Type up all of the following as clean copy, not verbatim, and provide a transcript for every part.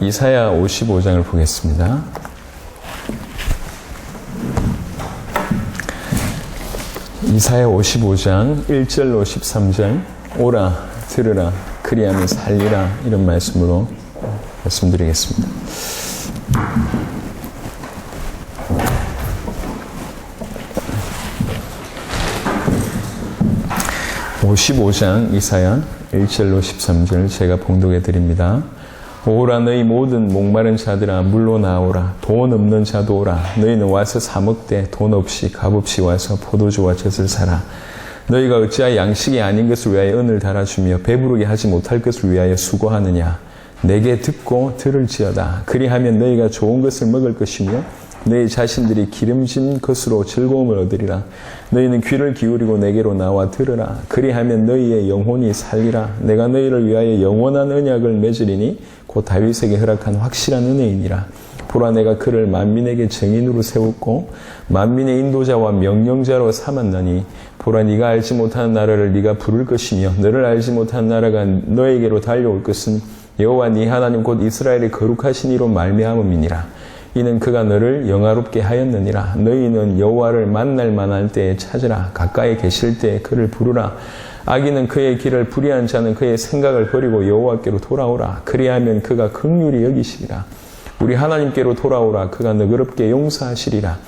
이사야 55장을 보겠습니다. 이사야 55장 1절로 13절 오라 들으라 그리하면 살리라 이런 말씀으로 말씀드리겠습니다. 55장 이사야 1절로 13절 제가 봉독해 드립니다. 오라 너희 모든 목마른 자들아 물로 나오라 돈 없는 자도 오라 너희는 와서 사 먹되 돈 없이 값없이 와서 포도주와 젖을 사라 너희가 어찌하여 양식이 아닌 것을 위하여 은을 달아주며 배부르게 하지 못할 것을 위하여 수고하느냐 내게 듣고 들을지어다 그리하면 너희가 좋은 것을 먹을 것이며 너희 자신들이 기름진 것으로 즐거움을 얻으리라 너희는 귀를 기울이고 내게로 나와 들으라 그리하면 너희의 영혼이 살리라 내가 너희를 위하여 영원한 언약을 맺으리니 곧 다윗에게 허락한 확실한 은혜이니라 보라 내가 그를 만민에게 증인으로 세웠고 만민의 인도자와 명령자로 삼았나니 보라 네가 알지 못하는 나라를 네가 부를 것이며 너를 알지 못하는 나라가 너에게로 달려올 것은 여호와 네 하나님 곧 이스라엘의 거룩하신 이로 말미암음이니라 이는 그가 너를 영화롭게 하였느니라 너희는 여호와를 만날 만한 때에 찾으라 가까이 계실 때에 그를 부르라 악인은 그의 길을 불의한 자는 그의 생각을 버리고 여호와께로 돌아오라 그리하면 그가 긍휼히 여기시리라 우리 하나님께로 돌아오라 그가 너그럽게 용서하시리라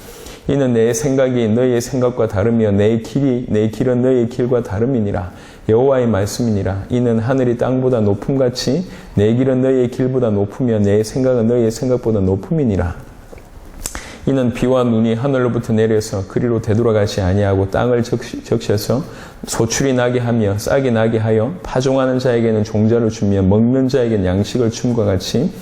이는 내 생각이 너희의 생각과 다르며 내 길은 너희의 길과 다름이니라 여호와의 말씀이니라 이는 하늘이 땅보다 높음같이 내 길은 너희의 길보다 높으며 내 생각은 너희의 생각보다 높음이니라 이는 비와 눈이 하늘로부터 내려서 그리로 되돌아가지 아니하고 땅을 적셔서 소출이 나게 하며 싹이 나게 하여 파종하는 자에게는 종자를 주며 먹는 자에게는 양식을 줌과 같이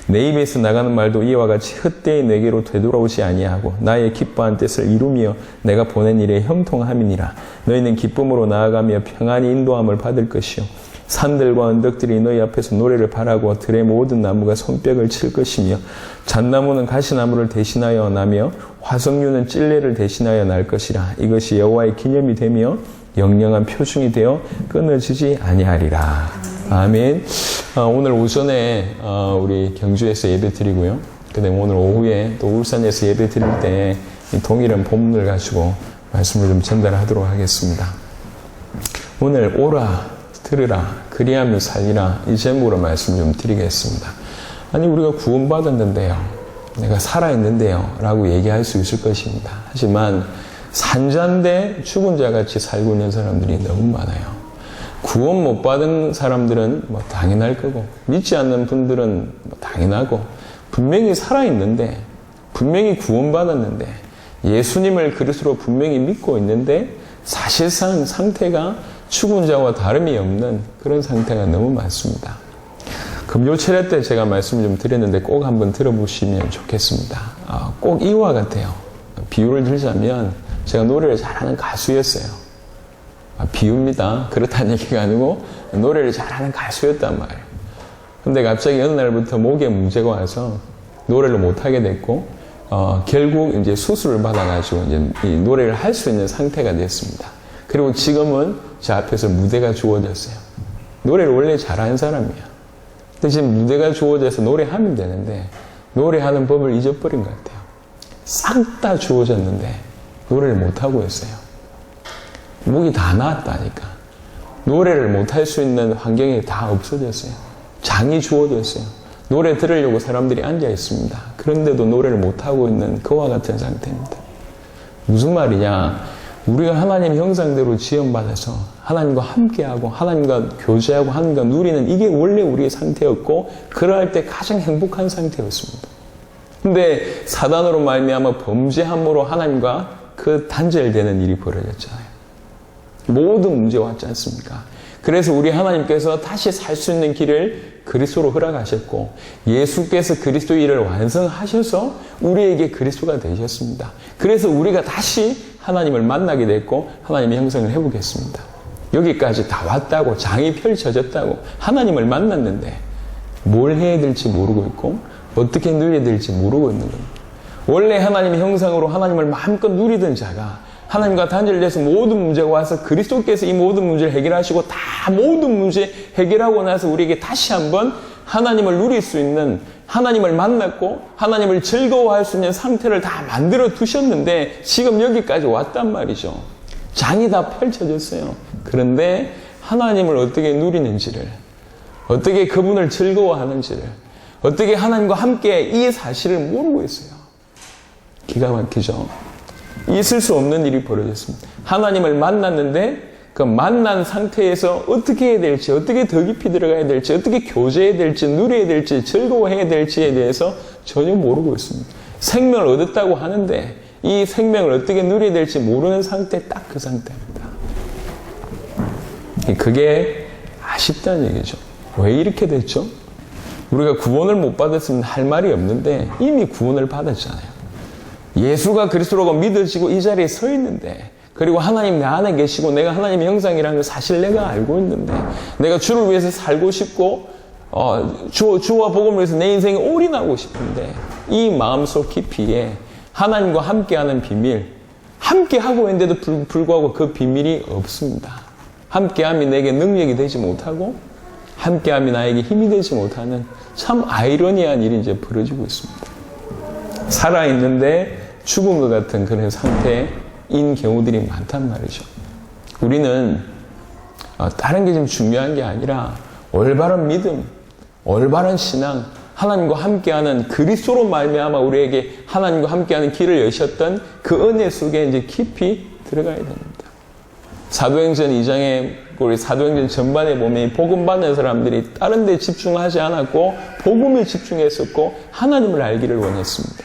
내 입에서 나가는 말도 이와 같이 헛되이 내게로 되돌아오지 아니하고 나의 기뻐한 뜻을 이루며 내가 보낸 일에 형통함이니라 너희는 기쁨으로 나아가며 평안히 인도함을 받을 것이요 산들과 언덕들이 너희 앞에서 노래를 바라고 들의 모든 나무가 손뼉을 칠 것이며 잣나무는 가시나무를 대신하여 나며 화석류는 찔레를 대신하여 날 것이라 이것이 여호와의 기념이 되며 영영한 표징이 되어 끊어지지 아니하리라. 아멘. 오늘 오전에 우리 경주에서 예배 드리고요. 그다음에 오늘 오후에 또 울산에서 예배 드릴 때 동일한 본문을 가지고 말씀을 좀 전달하도록 하겠습니다. 오늘 오라 들으라 그리하면 살리라 이 제목으로 말씀 좀 드리겠습니다. 아니 우리가 구원받았는데요. 내가 살아있는데요. 라고 얘기할 수 있을 것입니다. 하지만 산자인데 죽은 자같이 살고 있는 사람들이 너무 많아요. 구원 못 받은 사람들은 뭐 당연할 거고 믿지 않는 분들은 뭐 당연하고 분명히 살아있는데 분명히 구원받았는데 예수님을 그리스도로 분명히 믿고 있는데 사실상 상태가 죽은 자와 다름이 없는 그런 상태가 너무 많습니다. 금요 철야 때 제가 말씀을 좀 드렸는데 꼭 한번 들어보시면 좋겠습니다. 꼭 이와 같아요. 비유를 들자면 제가 노래를 잘하는 가수였어요. 비유입니다. 그렇다는 얘기가 아니고 노래를 잘하는 가수였단 말이에요. 근데 갑자기 어느 날부터 목에 문제가 와서 노래를 못하게 됐고 결국 이제 수술을 받아가지고 이제 이 노래를 할 수 있는 상태가 됐습니다. 그리고 지금은 제 앞에서 무대가 주어졌어요. 노래를 원래 잘하는 사람이야. 근데 지금 무대가 주어져서 노래하면 되는데 노래하는 법을 잊어버린 것 같아요. 싹 다 주어졌는데 노래를 못하고 있어요. 목이 다 나았다니까. 노래를 못할 수 있는 환경이 다 없어졌어요. 장이 주어졌어요. 노래 들으려고 사람들이 앉아 있습니다. 그런데도 노래를 못하고 있는 그와 같은 상태입니다. 무슨 말이냐? 우리가 하나님 형상대로 지음받아서 하나님과 함께하고 하나님과 교제하고 하나님과 누리는 이게 원래 우리의 상태였고 그러할 때 가장 행복한 상태였습니다. 근데 사단으로 말미암아 범죄함으로 하나님과 그 단절되는 일이 벌어졌잖아요. 모든 문제 왔지 않습니까? 그래서 우리 하나님께서 다시 살 수 있는 길을 그리스도로 허락하셨고 예수께서 그리스도의 일을 완성하셔서 우리에게 그리스도가 되셨습니다. 그래서 우리가 다시 하나님을 만나게 됐고 하나님의 형상을 회복했습니다. 여기까지 다 왔다고 장이 펼쳐졌다고 하나님을 만났는데 뭘 해야 될지 모르고 있고 어떻게 누려야 될지 모르고 있는 겁니다. 원래 하나님의 형상으로 하나님을 마음껏 누리던 자가 하나님과 단절돼서 모든 문제가 와서 그리스도께서 이 모든 문제를 해결하시고 다 모든 문제 해결하고 나서 우리에게 다시 한번 하나님을 누릴 수 있는, 하나님을 만났고 하나님을 즐거워할 수 있는 상태를 다 만들어 두셨는데 지금 여기까지 왔단 말이죠. 장이 다 펼쳐졌어요. 그런데 하나님을 어떻게 누리는지를, 어떻게 그분을 즐거워하는지를, 어떻게 하나님과 함께 이 사실을 모르고 있어요. 기가 막히죠. 있을 수 없는 일이 벌어졌습니다. 하나님을 만났는데 그 만난 상태에서 어떻게 해야 될지, 어떻게 더 깊이 들어가야 될지, 어떻게 교제해야 될지, 누려야 될지, 즐거워해야 될지에 대해서 전혀 모르고 있습니다. 생명을 얻었다고 하는데 이 생명을 어떻게 누려야 될지 모르는 상태, 딱 그 상태입니다. 그게 아쉽다는 얘기죠. 왜 이렇게 됐죠? 우리가 구원을 못 받았으면 할 말이 없는데 이미 구원을 받았잖아요. 예수가 그리스도라고 믿어지고 이 자리에 서 있는데, 그리고 하나님 내 안에 계시고 내가 하나님의 형상이라는 걸 사실 내가 알고 있는데, 내가 주를 위해서 살고 싶고 주와 복음을 위해서 내 인생에 올인하고 싶은데, 이 마음속 깊이에 하나님과 함께하는 비밀, 함께하고 있는데도 불구하고 그 비밀이 없습니다. 함께함이 내게 능력이 되지 못하고 함께함이 나에게 힘이 되지 못하는 참 아이러니한 일이 이제 벌어지고 있습니다. 살아있는데 죽은 것 같은 그런 상태인 경우들이 많단 말이죠. 우리는 다른 게 좀 중요한 게 아니라 올바른 믿음, 올바른 신앙, 하나님과 함께하는 그리스도로 말미암아 우리에게 하나님과 함께하는 길을 여셨던 그 은혜 속에 이제 깊이 들어가야 됩니다. 사도행전 2장에 우리 사도행전 전반에 보면 복음 받는 사람들이 다른 데 집중하지 않았고 복음에 집중했었고 하나님을 알기를 원했습니다.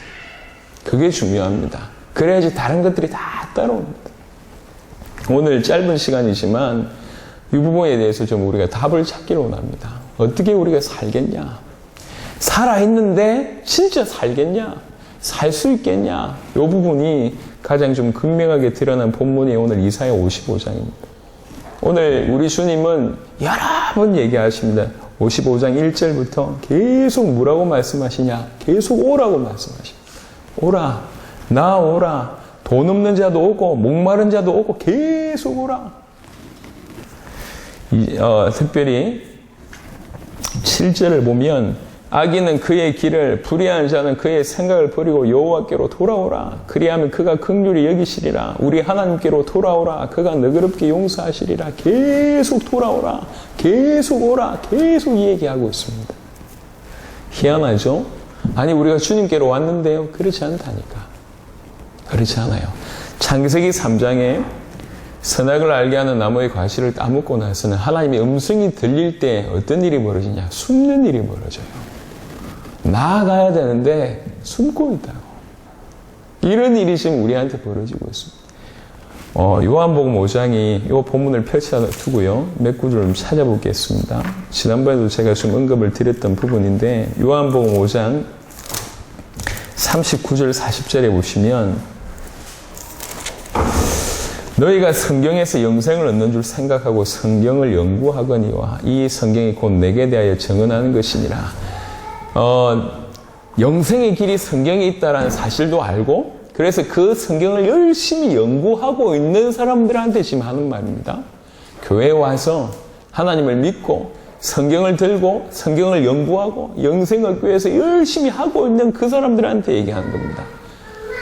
그게 중요합니다. 그래야지 다른 것들이 다 따라옵니다. 오늘 짧은 시간이지만 이 부분에 대해서 좀 우리가 답을 찾기를 원합니다. 어떻게 우리가 살겠냐? 살아있는데 진짜 살겠냐? 살 수 있겠냐? 이 부분이 가장 좀 극명하게 드러난 본문이 오늘 이사야 55장입니다. 오늘 우리 주님은 여러 번 얘기하십니다. 55장 1절부터 계속 뭐라고 말씀하시냐? 계속 오라고 말씀하십니다. 오라, 나 오라. 돈 없는 자도 오고 목마른 자도 오고 계속 오라. 특별히 7절을 보면 악인은 그의 길을, 불의한 자는 그의 생각을 버리고 여호와께로 돌아오라. 그리하면 그가 긍휼히 여기시리라. 우리 하나님께로 돌아오라. 그가 너그럽게 용서하시리라. 계속 돌아오라. 계속 오라. 계속 이 얘기하고 있습니다. 희한하죠? 아니 우리가 주님께로 왔는데요. 그렇지 않다니까. 그렇지 않아요. 창세기 3장에 선악을 알게 하는 나무의 과실을 따먹고 나서는 하나님의 음성이 들릴 때 어떤 일이 벌어지냐? 숨는 일이 벌어져요. 나아가야 되는데 숨고 있다고. 이런 일이 지금 우리한테 벌어지고 있습니다. 요한복음 5장이 이 본문을 펼쳐두고요. 몇 구절을 좀 찾아보겠습니다. 지난번에도 제가 좀 언급을 드렸던 부분인데 요한복음 5장 39절 40절에 보시면 너희가 성경에서 영생을 얻는 줄 생각하고 성경을 연구하거니와 이 성경이 곧 내게 대하여 증언하는 것이니라. 영생의 길이 성경에 있다는 사실도 알고 그래서 그 성경을 열심히 연구하고 있는 사람들한테 지금 하는 말입니다. 교회에 와서 하나님을 믿고 성경을 들고 성경을 연구하고 영생을 얻기 위해서 열심히 하고 있는 그 사람들한테 얘기하는 겁니다.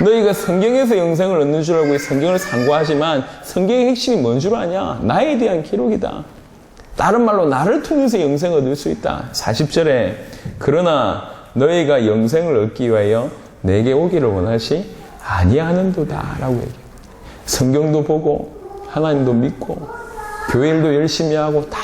너희가 성경에서 영생을 얻는 줄 알고 성경을 상고하지만 성경의 핵심이 뭔 줄 아냐? 나에 대한 기록이다. 다른 말로 나를 통해서 영생을 얻을 수 있다. 40절에 그러나 너희가 영생을 얻기 위하여 내게 오기를 원하시 아니하는도다 라고 얘기해요. 성경도 보고 하나님도 믿고 교회 일도 열심히 하고 다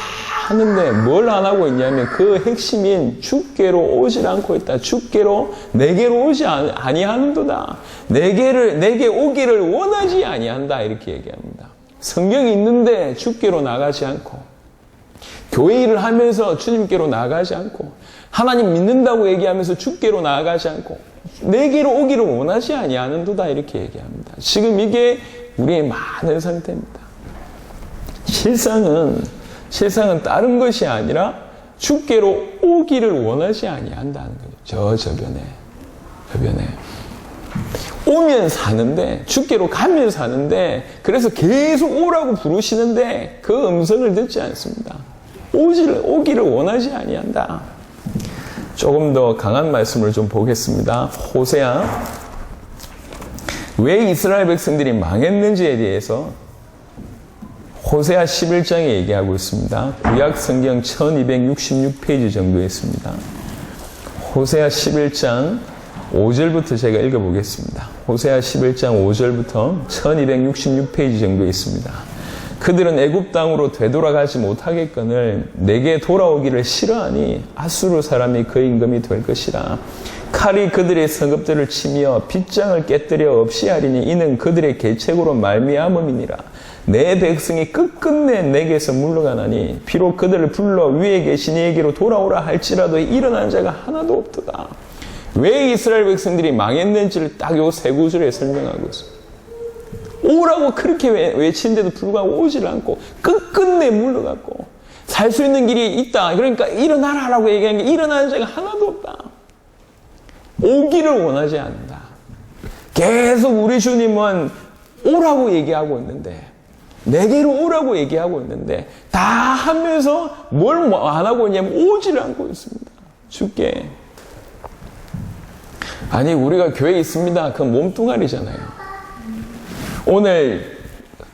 하는데 뭘 안 하고 있냐면 그 핵심인 주께로 오질 않고 있다. 주께로 내게로 오지 아니하는도다. 내게 오기를 원하지 아니한다. 이렇게 얘기합니다. 성경이 있는데 주께로 나가지 않고 교회 일을 하면서 주님께로 나가지 않고 하나님 믿는다고 얘기하면서 주께로 나아가지 않고 내게로 오기를 원하지 아니하는도다. 이렇게 얘기합니다. 지금 이게 우리의 많은 상태입니다. 실상은 다른 것이 아니라 주께로 오기를 원하지 아니한다는 거죠. 저변에 오면 사는데 주께로 가면 사는데 그래서 계속 오라고 부르시는데 그 음성을 듣지 않습니다. 오기를 원하지 아니한다. 조금 더 강한 말씀을 좀 보겠습니다. 호세아. 왜 이스라엘 백성들이 망했는지에 대해서 호세아 11장에 얘기하고 있습니다. 구약 성경 1266페이지 정도에 있습니다. 호세아 11장 5절부터 제가 읽어보겠습니다. 호세아 11장 5절부터 1266페이지 정도에 있습니다. 그들은 애굽 땅으로 되돌아가지 못하겠거늘 내게 돌아오기를 싫어하니 아수르 사람이 그 임금이 될 것이라. 칼이 그들의 성읍들을 치며 빗장을 깨뜨려 없이 하리니 이는 그들의 계책으로 말미암음이니라. 내 백성이 끝끝내 내게서 물러가나니 비록 그들을 불러 위에 계신 이에게로 돌아오라 할지라도 일어난 자가 하나도 없도다. 왜 이스라엘 백성들이 망했는지를 딱 요 세 구절에 설명하고 있습니다. 오라고 그렇게 외치는데도 불구하고 오질 않고 끝끝내 물러갔고 살 수 있는 길이 있다. 그러니까 일어나라라고 얘기하는 게 일어나는 자가 하나도 없다. 오기를 원하지 않는다. 계속 우리 주님은 오라고 얘기하고 있는데 내게로 오라고 얘기하고 있는데 다 하면서 뭘 안 하고 있냐면 오질 않고 있습니다. 주께. 아니 우리가 교회에 있습니다. 그건 몸뚱아리잖아요. 오늘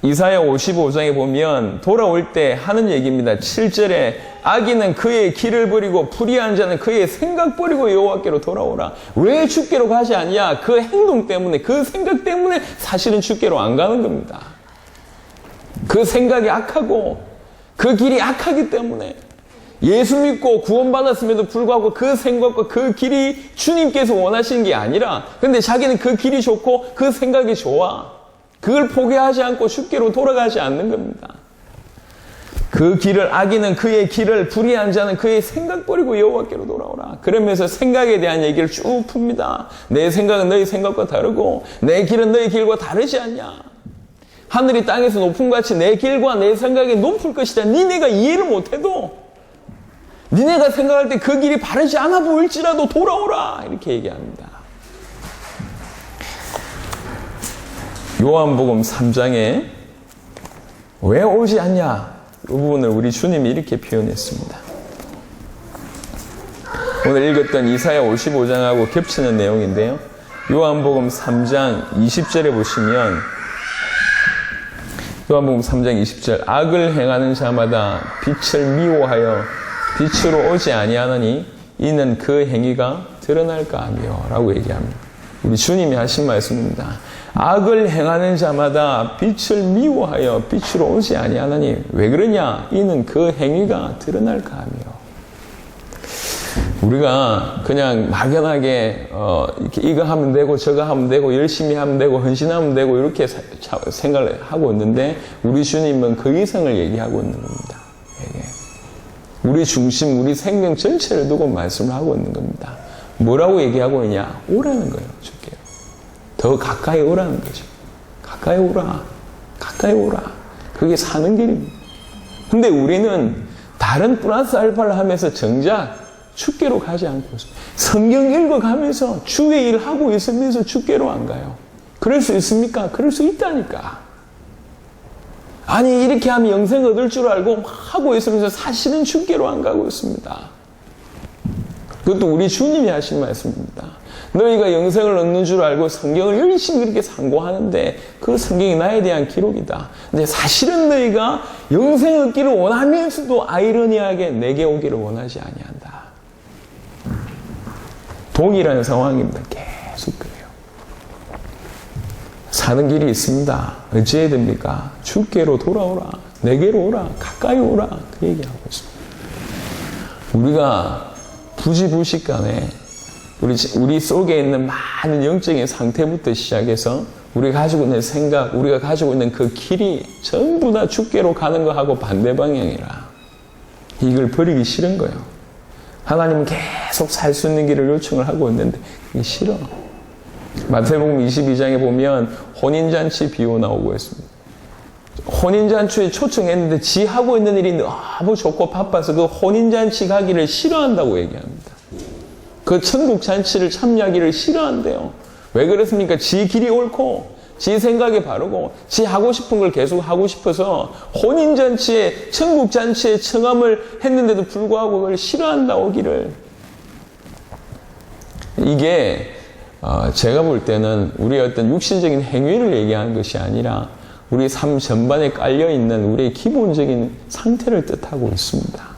이사야 55장에 보면 돌아올 때 하는 얘기입니다. 7절에 악인은 그의 길을 버리고 불의한 자는 그의 생각 버리고 여호와께로 돌아오라. 왜 주께로 가지 않냐? 그 행동 때문에, 그 생각 때문에 사실은 주께로 안 가는 겁니다. 그 생각이 악하고 그 길이 악하기 때문에 예수 믿고 구원받았음에도 불구하고 그 생각과 그 길이 주님께서 원하시는 게 아니라 근데 자기는 그 길이 좋고 그 생각이 좋아. 그걸 포기하지 않고 주께로 돌아가지 않는 겁니다. 그 길을 악인은 그의 길을 불의한 자는 그의 생각 버리고 여호와께로 돌아오라. 그러면서 생각에 대한 얘기를 쭉 풉니다. 내 생각은 너희 생각과 다르고 내 길은 너희 길과 다르지 않냐. 하늘이 땅에서 높은 같이 내 길과 내 생각이 높을 것이다. 니네가 이해를 못해도 니네가 생각할 때 그 길이 바르지 않아 보일지라도 돌아오라. 이렇게 얘기합니다. 요한복음 3장에 왜 오지 않냐? 이 부분을 우리 주님이 이렇게 표현했습니다. 오늘 읽었던 이사야 55장하고 겹치는 내용인데요. 요한복음 3장 20절에 보시면 요한복음 3장 20절 악을 행하는 자마다 빛을 미워하여 빛으로 오지 아니하느니 이는 그 행위가 드러날까 하며 라고 얘기합니다. 우리 주님이 하신 말씀입니다. 악을 행하는 자마다 빛을 미워하여 빛으로 오지 아니하느니 왜 그러냐? 이는 그 행위가 드러날까 하며. 우리가 그냥 막연하게 이렇게 이거 하면 되고 저거 하면 되고 열심히 하면 되고 헌신하면 되고 이렇게 생각을 하고 있는데 우리 주님은 그 이상을 얘기하고 있는 겁니다. 우리 중심, 우리 생명 전체를 두고 말씀을 하고 있는 겁니다. 뭐라고 얘기하고 있냐? 오라는 거예요. 주께요. 더 가까이 오라는 거죠. 가까이 오라. 가까이 오라. 그게 사는 길입니다. 근데 우리는 다른 플러스 알파를 하면서 정작 주께로 가지 않고 있습니다. 성경 읽어가면서 주의 일 하고 있으면서 주께로 안 가요. 그럴 수 있습니까? 그럴 수 있다니까. 아니 이렇게 하면 영생 얻을 줄 알고 막 하고 있으면서 사실은 주께로 안 가고 있습니다. 그것도 우리 주님이 하신 말씀입니다. 너희가 영생을 얻는 줄 알고 성경을 열심히 그렇게 상고하는데 그 성경이 나에 대한 기록이다. 근데 사실은 너희가 영생 얻기를 원하면서도 아이러니하게 내게 오기를 원하지 아니한다. 동일한 상황입니다. 계속 그래요. 사는 길이 있습니다. 어찌해야 됩니까? 주께로 돌아오라. 내게로 오라. 가까이 오라. 그 얘기하고 있습니다. 우리가 부지불식간에 우리 속에 있는 많은 영적인 상태부터 시작해서 우리가 가지고 있는 생각, 우리가 가지고 있는 그 길이 전부 다 주께로 가는 거하고 반대 방향이라 이걸 버리기 싫은 거예요. 하나님은 계속 살 수 있는 길을 요청을 하고 있는데 그게 싫어. 마태복음 22장에 보면 혼인잔치 비유 나오고 있습니다. 혼인잔치에 초청했는데 지 하고 있는 일이 너무 좋고 바빠서 그 혼인잔치 가기를 싫어한다고 얘기합니다. 그 천국잔치를 참여하기를 싫어한대요. 왜 그렇습니까? 지 길이 옳고 지 생각이 바르고 지 하고 싶은 걸 계속 하고 싶어서 혼인잔치에 천국잔치에 청함을 했는데도 불구하고 그걸 싫어한다 오기를. 이게 제가 볼 때는 우리의 어떤 육신적인 행위를 얘기하는 것이 아니라 우리 삶 전반에 깔려있는 우리의 기본적인 상태를 뜻하고 있습니다.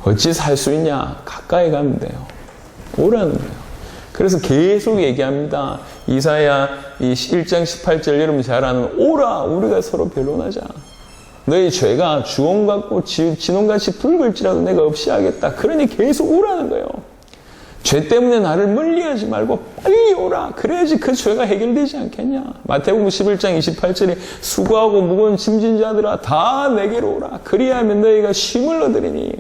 어찌 살 수 있냐? 가까이 가면 돼요. 오라는 거예요. 그래서 계속 얘기합니다. 이사야 1장 18절 여러분 잘 아는 오라 우리가 서로 변론하자. 너희 죄가 주홍 같고 진홍같이 붉을지라도 내가 없이 하겠다. 그러니 계속 오라는 거예요. 죄 때문에 나를 멀리하지 말고 빨리 오라. 그래야지 그 죄가 해결되지 않겠냐. 마태복음 11장 28절에 수고하고 무거운 짐진 자들아 다 내게로 오라. 그리하면 너희가 쉼을 얻으리니.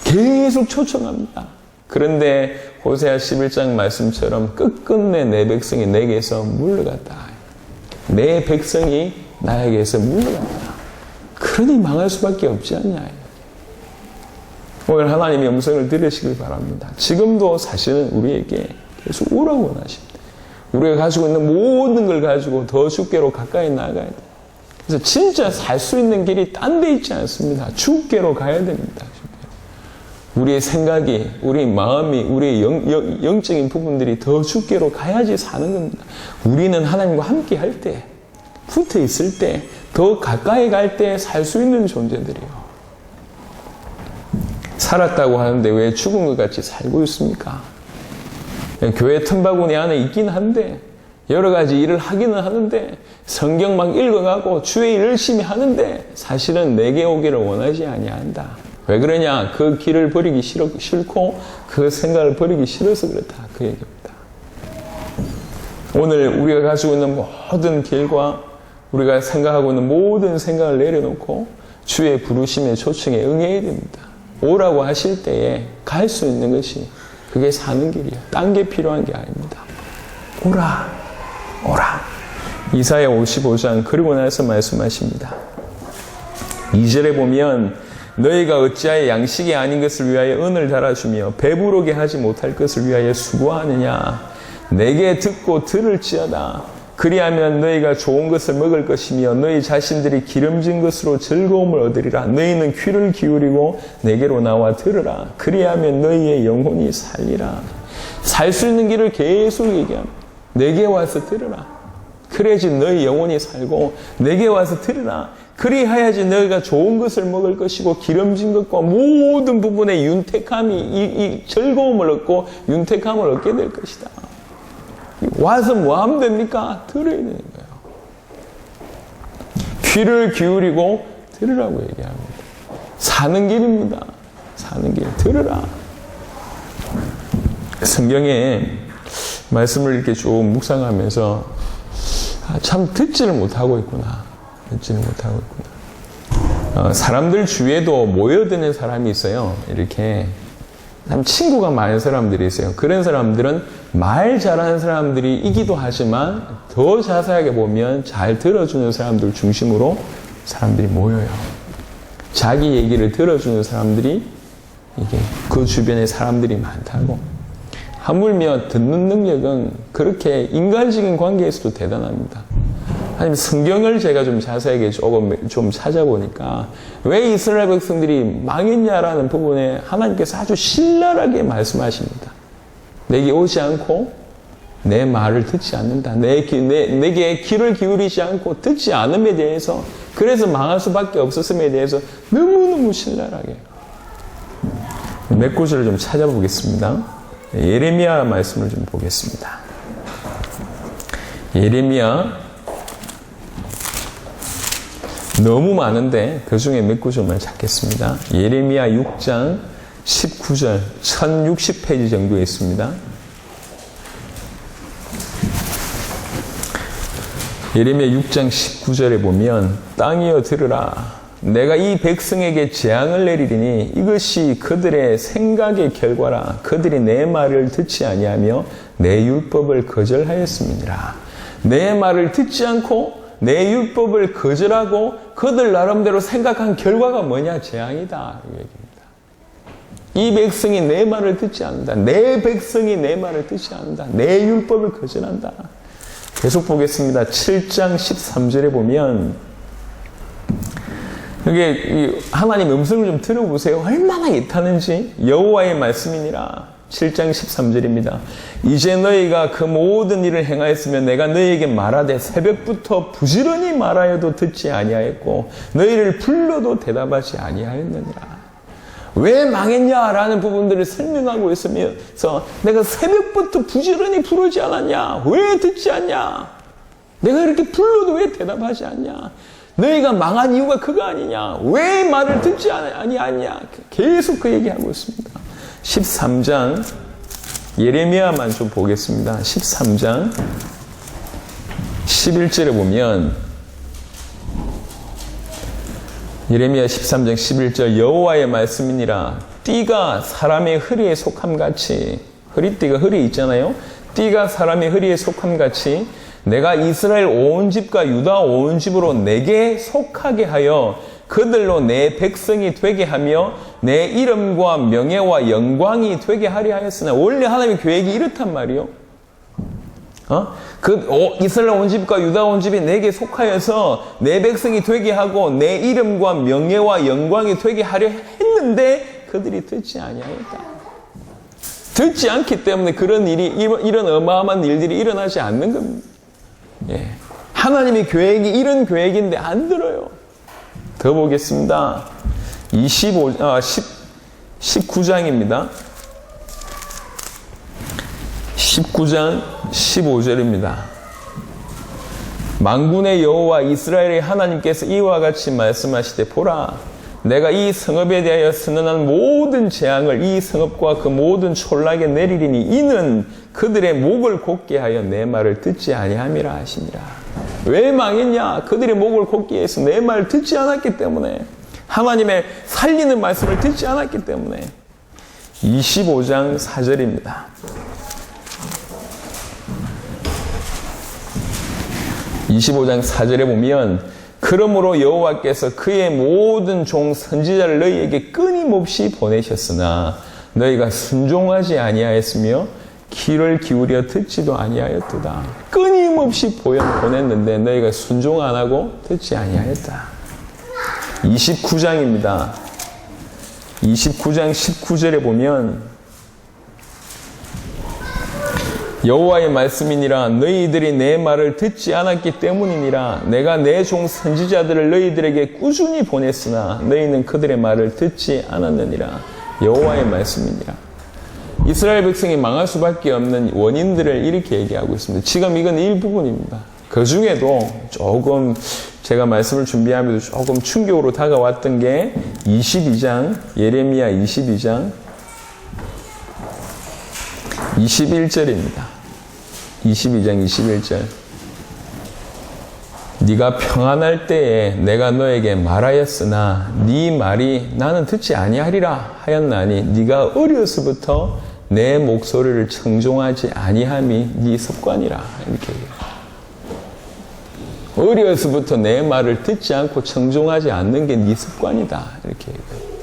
계속 초청합니다. 그런데 호세아 11장 말씀처럼 끝끝내 내 백성이 내게서 물러갔다. 내 백성이 나에게서 물러갔다. 그러니 망할 수밖에 없지 않냐. 오늘 하나님의 음성을 들으시길 바랍니다. 지금도 사실은 우리에게 계속 오라고 원하십니다. 우리가 가지고 있는 모든 걸 가지고 더 주께로 가까이 나가야 돼요. 그래서 진짜 살 수 있는 길이 딴 데 있지 않습니다. 주께로 가야 됩니다. 우리의 생각이, 우리 마음이, 우리의 영적인 부분들이 더 주께로 가야지 사는 겁니다. 우리는 하나님과 함께 할 때, 붙어 있을 때, 더 가까이 갈 때 살 수 있는 존재들이에요. 살았다고 하는데 왜 죽은 것 같이 살고 있습니까? 교회 틈바구니 안에 있긴 한데 여러 가지 일을 하기는 하는데 성경 막 읽어가고 주의 일 열심히 하는데 사실은 내게 오기를 원하지 아니한다. 왜 그러냐? 그 길을 버리기 싫고 그 생각을 버리기 싫어서 그렇다. 그 얘기입니다. 오늘 우리가 가지고 있는 모든 길과 우리가 생각하고 있는 모든 생각을 내려놓고 주의 부르심의 초청에 응해야 됩니다. 오라고 하실 때에 갈 수 있는 것이 그게 사는 길이에요. 딴 게 필요한 게 아닙니다. 오라, 오라. 이사야 55장 그리고 나서 말씀하십니다. 2절에 보면 너희가 어찌하여 양식이 아닌 것을 위하여 은을 달아주며 배부르게 하지 못할 것을 위하여 수고하느냐. 내게 듣고 들을지어다. 그리하면 너희가 좋은 것을 먹을 것이며 너희 자신들이 기름진 것으로 즐거움을 얻으리라. 너희는 귀를 기울이고 내게로 나와 들으라. 그리하면 너희의 영혼이 살리라. 살 수 있는 길을 계속 얘기합니다. 내게 와서 들으라. 그래야지 너희 영혼이 살고 내게 와서 들으라. 그리하야지 너희가 좋은 것을 먹을 것이고 기름진 것과 모든 부분의 윤택함이 이 즐거움을 얻고 윤택함을 얻게 될 것이다. 와서 뭐 하면 됩니까? 들어야 되는 거예요. 귀를 기울이고 들으라고 얘기합니다. 사는 길입니다. 사는 길. 들으라. 성경에 말씀을 이렇게 쭉 묵상하면서 참 듣지를 못하고 있구나. 듣지를 못하고 있구나. 사람들 주위에도 모여드는 사람이 있어요. 이렇게 참 친구가 많은 사람들이 있어요. 그런 사람들은 말 잘하는 사람들이이기도 하지만 더 자세하게 보면 잘 들어주는 사람들 중심으로 사람들이 모여요. 자기 얘기를 들어주는 사람들이 이게 그 주변에 사람들이 많다고. 하물며 듣는 능력은 그렇게 인간적인 관계에서도 대단합니다. 아니면 성경을 제가 좀 자세하게 좀 찾아보니까 왜 이스라엘 백성들이 망했냐라는 부분에 하나님께서 아주 신랄하게 말씀하십니다. 내게 오지 않고 내 말을 듣지 않는다. 내게 귀를 기울이지 않고 듣지 않음에 대해서 그래서 망할 수밖에 없었음에 대해서 너무너무 신랄하게 몇 구절을 좀 찾아보겠습니다. 예레미야 말씀을 좀 보겠습니다. 예레미야 너무 많은데 그 중에 몇 구절만 찾겠습니다. 예레미야 6장 19절 1060페이지 정도에 있습니다. 예레미야 6장 19절에 보면 땅이여 들으라. 내가 이 백성에게 재앙을 내리리니 이것이 그들의 생각의 결과라. 그들이 내 말을 듣지 아니하며 내 율법을 거절하였음이니라. 내 말을 듣지 않고 내 율법을 거절하고 그들 나름대로 생각한 결과가 뭐냐? 재앙이다. 이 얘기입니다. 이 백성이 내 말을 듣지 않는다. 내 백성이 내 말을 듣지 않는다. 내 율법을 거절한다. 계속 보겠습니다. 7장 13절에 보면 이게 하나님 음성을 좀 들어보세요. 얼마나 애타는지. 여호와의 말씀이니라. 7장 13절입니다. 이제 너희가 그 모든 일을 행하였으면 내가 너희에게 말하되 새벽부터 부지런히 말하여도 듣지 아니하였고 너희를 불러도 대답하지 아니하였느니라. 왜 망했냐라는 부분들을 설명하고 있으면서 내가 새벽부터 부지런히 부르지 않았냐? 왜 듣지 않냐? 내가 이렇게 불러도 왜 대답하지 않냐? 너희가 망한 이유가 그거 아니냐? 왜 말을 듣지 아니하냐? 계속 그 얘기하고 있습니다. 13장 예레미야만 좀 보겠습니다. 13장 11절에 보면 예레미야 13장 11절 여호와의 말씀이니라 띠가 사람의 허리에 속함같이 허리띠가 허리에 있잖아요. 띠가 사람의 허리에 속함같이 내가 이스라엘 온 집과 유다 온 집으로 내게 속하게 하여 그들로 내 백성이 되게 하며 내 이름과 명예와 영광이 되게 하려 하였으나 원래 하나님의 계획이 이렇단 말이요. 이스라엘 온 집과 유다 온 집이 내게 속하여서 내 백성이 되게 하고 내 이름과 명예와 영광이 되게 하려 했는데 그들이 듣지 아니하였다. 듣지 않기 때문에 그런 일이 이런 어마어마한 일들이 일어나지 않는 겁니다. 예. 하나님의 계획이 이런 계획인데 안 들어요. 더 보겠습니다. 19장입니다. 19장 15절입니다. 만군의 여호와 이스라엘의 하나님께서 이와 같이 말씀하시되 보라 내가 이 성읍에 대하여 선언한 모든 재앙을 이 성읍과 그 모든 촌락에 내리리니 이는 그들의 목을 곧게 하여 내 말을 듣지 아니함이라 하시니라. 왜 망했냐? 그들의 목을 곧게 해서 내 말을 듣지 않았기 때문에 하나님의 살리는 말씀을 듣지 않았기 때문에 25장 4절입니다. 25장 4절에 보면 그러므로 여호와께서 그의 모든 종 선지자를 너희에게 끊임없이 보내셨으나 너희가 순종하지 아니하였으며 귀를 기울여 듣지도 아니하였도다. 끊임없이 보냈는데 너희가 순종 안 하고 듣지 아니하였다. 29장입니다. 29장 19절에 보면 여호와의 말씀이니라 너희들이 내 말을 듣지 않았기 때문이니라 내가 내 종 선지자들을 너희들에게 꾸준히 보냈으나 너희는 그들의 말을 듣지 않았느니라. 여호와의 말씀이니라. 이스라엘 백성이 망할 수밖에 없는 원인들을 이렇게 얘기하고 있습니다. 지금 이건 일부분입니다. 그 중에도 조금 제가 말씀을 준비하면서 조금 충격으로 다가왔던 게 22장 예레미야 22장 21절입니다. 22장 21절 네가 평안할 때에 내가 너에게 말하였으나 네 말이 나는 듣지 아니하리라 하였나니 네가 어려서부터 내 목소리를 청종하지 아니함이 네 습관이라. 이렇게 얘기해요. 어려서부터 내 말을 듣지 않고 청종하지 않는 게 네 습관이다. 이렇게 얘기해요.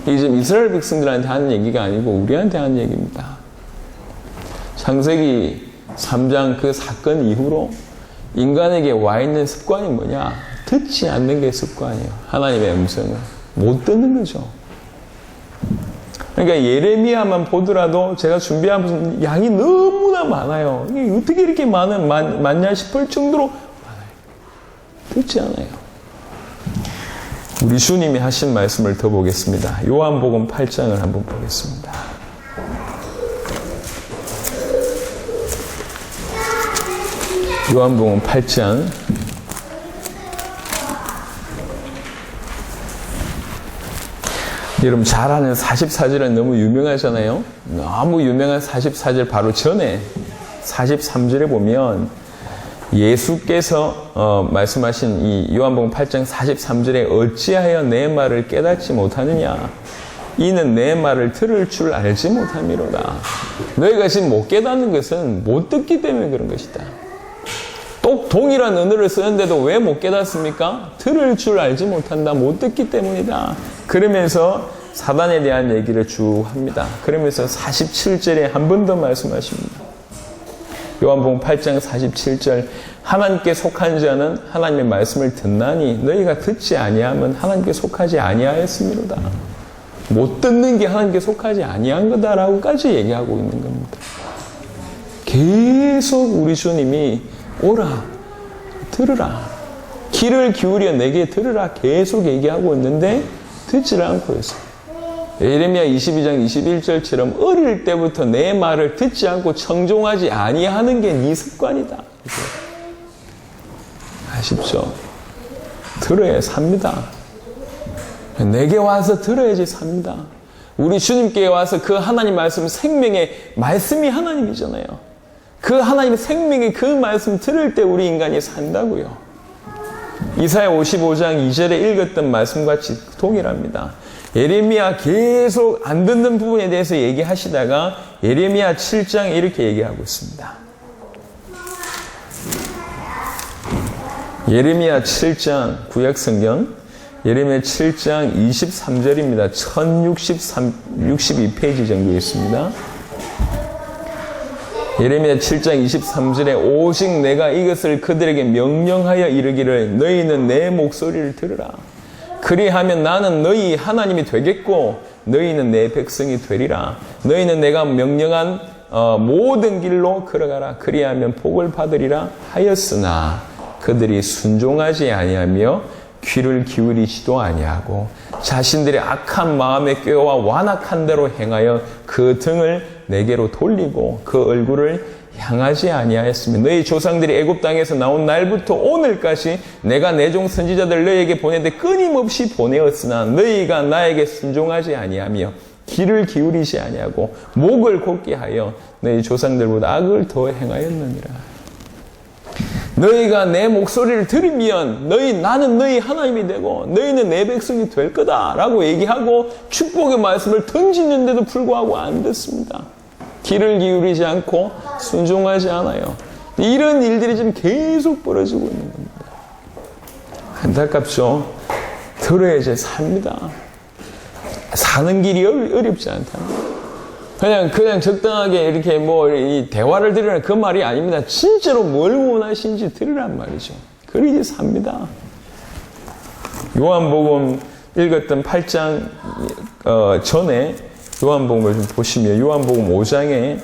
이게 지금 이스라엘 백성들한테 하는 얘기가 아니고 우리한테 하는 얘기입니다. 창세기 3장 그 사건 이후로 인간에게 와 있는 습관이 뭐냐? 듣지 않는 게 습관이에요. 하나님의 음성을 못 듣는 거죠. 그러니까 예레미야만 보더라도 제가 준비한 양이 너무나 많아요. 이게 어떻게 이렇게 많냐 싶을 정도로 많아요. 듣지 않아요. 우리 주님이 하신 말씀을 더 보겠습니다. 요한복음 8장을 한번 보겠습니다. 요한복음 8장 여러분 잘 아는 44절은 너무 유명하잖아요. 너무 유명한 44절 바로 전에 43절에 보면 예수께서 말씀하신 이 요한복음 8장 43절에 어찌하여 내 말을 깨닫지 못하느냐 이는 내 말을 들을 줄 알지 못함이로다. 너희가 지금 못 깨닫는 것은 못 듣기 때문에 그런 것이다. 똑 동일한 언어를 쓰는데도 왜 못 깨닫습니까? 들을 줄 알지 못한다. 못 듣기 때문이다. 그러면서 사단에 대한 얘기를 쭉 합니다. 그러면서 47절에 한 번 더 말씀하십니다. 요한복음 8장 47절 하나님께 속한 자는 하나님의 말씀을 듣나니 너희가 듣지 아니하면 하나님께 속하지 아니하였음이로다. 못 듣는 게 하나님께 속하지 아니한 거다라고까지 얘기하고 있는 겁니다. 계속 우리 주님이 오라, 들으라, 귀를 기울여 내게 들으라 계속 얘기하고 있는데 듣지를 않고 있어요. 예레미야 22장 21절처럼 어릴 때부터 내 말을 듣지 않고 청종하지 아니하는 게 네 습관이다. 아십시오? 들어야 삽니다. 내게 와서 들어야지 삽니다. 우리 주님께 와서 그 하나님 말씀, 생명의 말씀이 하나님이잖아요. 그 하나님의 생명의 그 말씀 들을 때 우리 인간이 산다고요. 이사야 55장 2절에 읽었던 말씀과 같이 동일합니다. 예레미야 계속 안 듣는 부분에 대해서 얘기하시다가 예레미야 7장에 이렇게 얘기하고 있습니다. 예레미야 7장 구약성경 예레미야 7장 23절입니다. 1062페이지 정도 있습니다. 예레미야 7장 23절에 오직 내가 이것을 그들에게 명령하여 이르기를 너희는 내 목소리를 들으라. 그리하면 나는 너희 하나님이 되겠고 너희는 내 백성이 되리라. 너희는 내가 명령한 모든 길로 걸어가라. 그리하면 복을 받으리라 하였으나 그들이 순종하지 아니하며 귀를 기울이지도 아니하고 자신들의 악한 마음에 꾀와 완악한 대로 행하여 그 등을 내게로 돌리고 그 얼굴을 향하지 아니하였으며 너희 조상들이 애굽 땅에서 나온 날부터 오늘까지 내가 내 종 선지자들 너희에게 보내되 끊임없이 보내었으나 너희가 나에게 순종하지 아니하며 귀를 기울이지 아니하고 목을 곧게 하여 너희 조상들보다 악을 더 행하였느니라. 너희가 내 목소리를 들으면 나는 너희 하나님이 되고 너희는 내 백성이 될 거다라고 얘기하고 축복의 말씀을 던지는데도 불구하고 안 듣습니다. 귀를 기울이지 않고 순종하지 않아요. 이런 일들이 지금 계속 벌어지고 있는 겁니다. 안타깝죠? 들어야지 삽니다. 사는 길이 어렵지 않다. 그냥 적당하게 이렇게 이 대화를 들으라는 그 말이 아닙니다. 진짜로 뭘 원하시는지 들으란 말이죠. 그래야지 삽니다. 요한복음 읽었던 8장 전에 요한복음을 좀 보시면 요한복음 5장에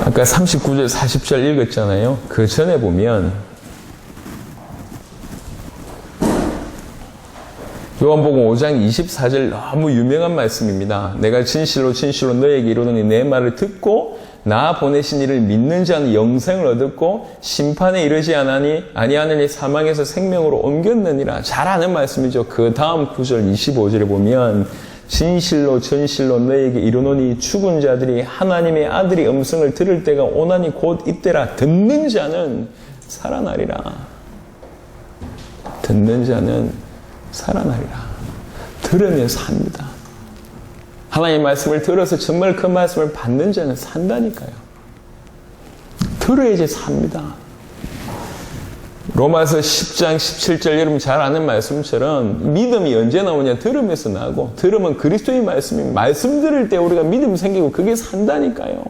아까 39절 40절 읽었잖아요. 그 전에 보면 요한복음 5장 24절 너무 유명한 말씀입니다. 내가 진실로 진실로 너에게 이르노니 내 말을 듣고 나 보내신 이를 믿는 자는 영생을 얻었고 심판에 이르지 아니하느니 사망에서 생명으로 옮겼느니라. 잘 아는 말씀이죠. 그 다음 구절 25절에 보면 진실로 진실로 너에게 이르노니 죽은 자들이 하나님의 아들의 음성을 들을 때가 오나니 곧 이때라. 듣는 자는 살아나리라. 듣는 자는 살아나리라. 들으면 삽니다. 하나님의 말씀을 들어서 정말 그 말씀을 받는 자는 산다니까요. 들어야지 삽니다. 로마서 10장 17절 여러분 잘 아는 말씀처럼 믿음이 언제 나오냐? 들으면서 나고 들으면 그리스도의 말씀이 말씀 들을 때 우리가 믿음 생기고 그게 산다니까요.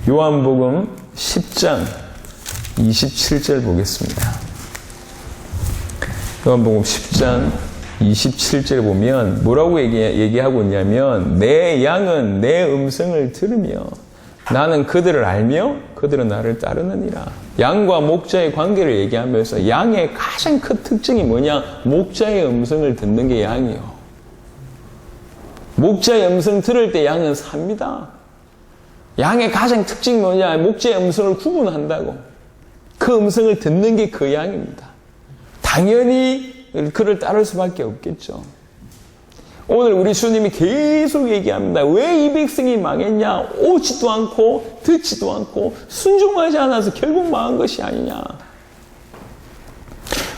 요한복음 10장 27절 보겠습니다. 요한복음 10장 27절에 보면 뭐라고 얘기하고 있냐면 내 양은 내 음성을 들으며 나는 그들을 알며 그들은 나를 따르느니라. 양과 목자의 관계를 얘기하면서 양의 가장 큰 특징이 뭐냐? 목자의 음성을 듣는 게 양이요. 목자의 음성 들을 때 양은 삽니다. 양의 가장 특징이 뭐냐? 목자의 음성을 구분한다고. 그 음성을 듣는 게 그 양입니다. 당연히 그를 따를 수밖에 없겠죠. 오늘 우리 주님이 계속 얘기합니다. 왜 이 백성이 망했냐? 오지도 않고 듣지도 않고 순종하지 않아서 결국 망한 것이 아니냐.